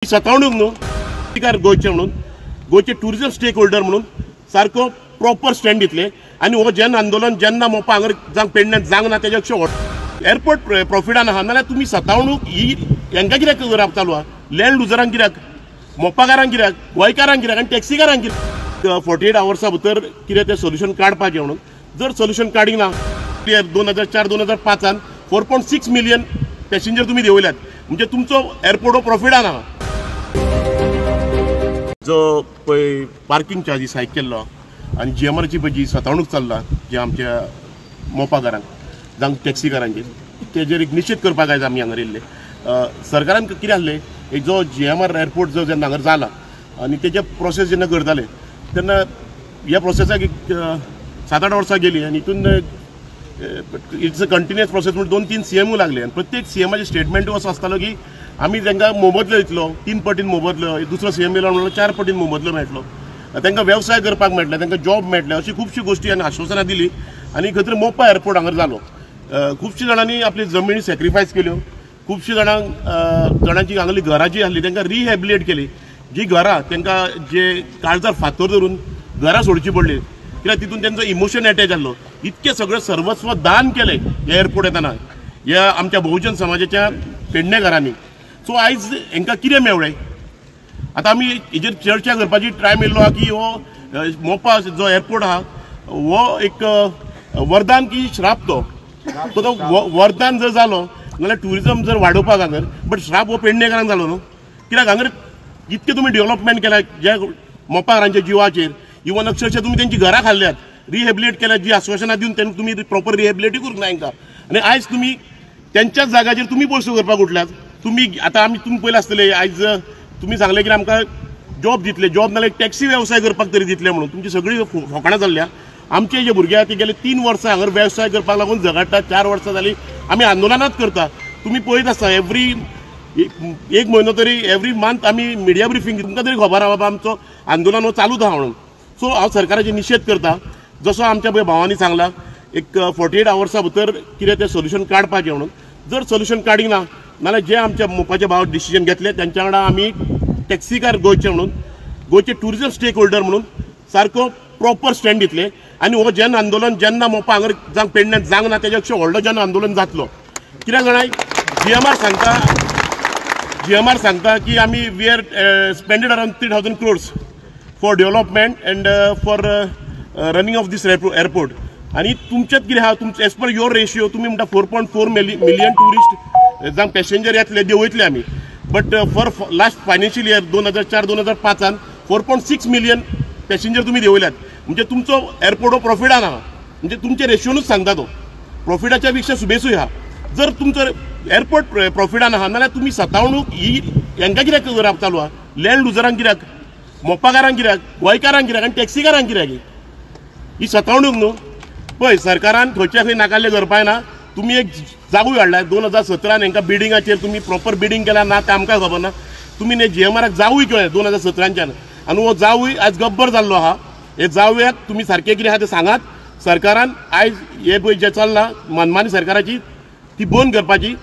स्वतःहून न्हू गोयचे म्हणून गोयचे टुरिजम स्टेक होल्डर म्हणून सारको प्रॉपर स्टँड दितले आनी हो जन आंदोलन जेन्ना मोपा हांगर जावंक पेडण्यात जावंक ना तेज्या एअरपोर्ट प्रॉफिटान आहा नाल्यार तुमी स्वतःहून ही हांकां कित्याक राब चालू आहा लँड लुजरांक कित्याक मोपाकारांक कित्याक गोंयकारांक कित्याक आनी टॅक्सीकारांक कित्याक 48 आवर्सा भितर कितें तें सोल्युशन काडपाचें म्हणून जर सोल्युशन काडीक ना 2004-2005 4.6 मिलियन पॅसेंजर तुमी देंवयल्यात म्हणजे तुमचो एअरपोर्ट हो प्रॉफिटान आहा जो पळय पार्किंग चार्जीस हायक केल्लो आनी GMRची पळय जी स्वतःहूनच चल्ला जे आमच्या मोपाकारांक जावं टॅक्सीकारांचेर तेजेर एक निश्चित करपाक आयज आमी हांगर येयल्ले सरकारान कितें आहलें एक जो GMR एअरपोर्ट जो जेन्ना हांगर जाला आनी तेजे प्रोसेस जेन्ना करताले तेन्ना ह्या प्रोसेसाक एक 7-8 वर्सां गेली आनी हितून इट्स अ कंटिन्युअस प्रोसेस म्हणून 2-3 CMू लागले आनी प्रत्येक CMाचे स्टेटमेंटू असो आसतालो की आमी तांकां मोबदलो दितलो 3 पटीन मोबदलो दुसरो CM येयलो म्हणून 4 पटीन मोबदलो मेळटलो तांकां वेवसाय करपाक मेळटले तांकां जॉब मेळटले अशी खुबशी गोश्टी आनी आश्वासनां दिली आनी खंय तरी मोपा एअरपोर्ट हांगर जालो खुबशीं जाणांनी आपली जमनी सॅक्रिफायस केल्यो खुबशीं जाणांची हांगली घरां जी आसली तांकां रिहॅबिलिटेट केली जी घरां तांकां जे काळजार फातर धरून घरां सोडची पडली कित्याक तितून तांचो इमोशन अटॅच आसलो इतकें सगळें सर्वस्व दान केलें ह्या एअरपोर्ट येताना ह्या आमच्या बहुजन समाजाच्या पेडणेकारांनी सो आयज हांकां कितें मेळ्ळें आतां आमी हेजेर चर्चा करपाची टायम येयल्लो आहा की हो मोपा जो एअरपोर्ट आहा हो एक वरदान की श्राप तो वरदान जर जालो नाल्यार टुरिजम जर वाडोवपाक हांगर बट श्राप हो पेडणेकारांक जालो न्हू कित्याक हांगर इतकें तुमी डेव्हलपमेंट केल्या ज्या मोपाकारांच्या जिवाचेर इवन अक्षरशः तुमी तेंची घरां खाल्ल्यात रिहॅबिलिटेट केल्यात जी आश्वासनां दिवन तेन्ना तुमी प्रॉपर रिहॅबिलिटेट करूंक ना हांकां आनी आयज तुमी तेंच्याच जाग्याचेर तुमी पयसो करपाक उठल्यात तुमी आतां आमी तुमी पयले आसतले आयज तुमी सांगले की आमकां जॉब दितले जॉब नाल्यार टॅक्सी वेवसाय करपाक तरी दितले म्हणून तुमची सगळी फकाणां जाल्ल्या आमचे जे भुरगे ते गेले 3 वर्सां हांगर वेवसाय करपाक लागून झगडटा 4 वर्सां जालीं आमी आंदोलनांच करता तुमी पळयत आसता एवरी एक म्हयनो तरी एवरी मंथ आमी मिडिया ब्रिफींग तुमकां तरी खबर आहा बाबा आमचो आंदोलन हो चालूच आहा म्हणून सो हांव सरकाराचे निशेध करता जसो आमच्या पळय भावांनी सांगला एक 48 आवर्सा भितर कितें तें सोल्युशन काडपाचें म्हणून जर सोल्युशन काडीक ना नाल्यार जे आमच्या मोपाचे भाव डिसिजन घेतले त्यांच्या वांगडा आमी टॅक्सीकार गोयचे म्हणून गोयचे टुरिजम स्टेक होल्डर म्हणून सारको प्रॉपर स्टँड दितले आनी हो जन आंदोलन जेन्ना मोपा हांगर जावंक पेडण्यात जावंक ना तेज्या व्हडलो जन आंदोलन जातलो कित्याक जाणां GMR सांगता की आमी we are spended around 3,000 crores for development and for running of these airport आनी तुमचेच कितें आहा तुमचे एज पर युअर रेशियो तुमी म्हणटा 4.4 मिलियन टुरिस्ट जावं पॅसेंजर येतले देंवयतले आमी but for last financial year 2004-2005 4.6 million passenger तुमी देंवयल्यात म्हणजे तुमचो एअरपोर्ट हो प्रॉफिटान आहा म्हणजे तुमचे रेशियोनूच सांगता तो प्रॉफिटाच्या पेक्षा सुबेसूय आहा जर तुमचो एअरपोर्ट प्रॉफिटान आहा नाल्यार तुमी स्वतःहून ही हांकां कित्याक राब चालू आहा लँड लुजरांक कित्याक मोपाकारांक कित्याक गोंयकारांक कित्याक आनी टॅक्सीकारांक कित्याक ही स्वतःहून न्हू पळय सरकारान खंयच्या खंय नाकाल्ले करपाक ना तुमी एक जागूय हाडला 2017 हांकां बिल्डिंगाचेर तुमी प्रॉपर बिल्डिंग केला ना तें आमकां खबर ना तुमी GMRाक जावूय केलें 2017च्यान आनी हो जावूय आयज गब्बर जाल्लो आहा हे जावयाक तुमी सारकें कितें आहा तें सांगात सरकारान आयज हे पळय जें चल्लां मनमानी सरकाराची ती बंद करपाची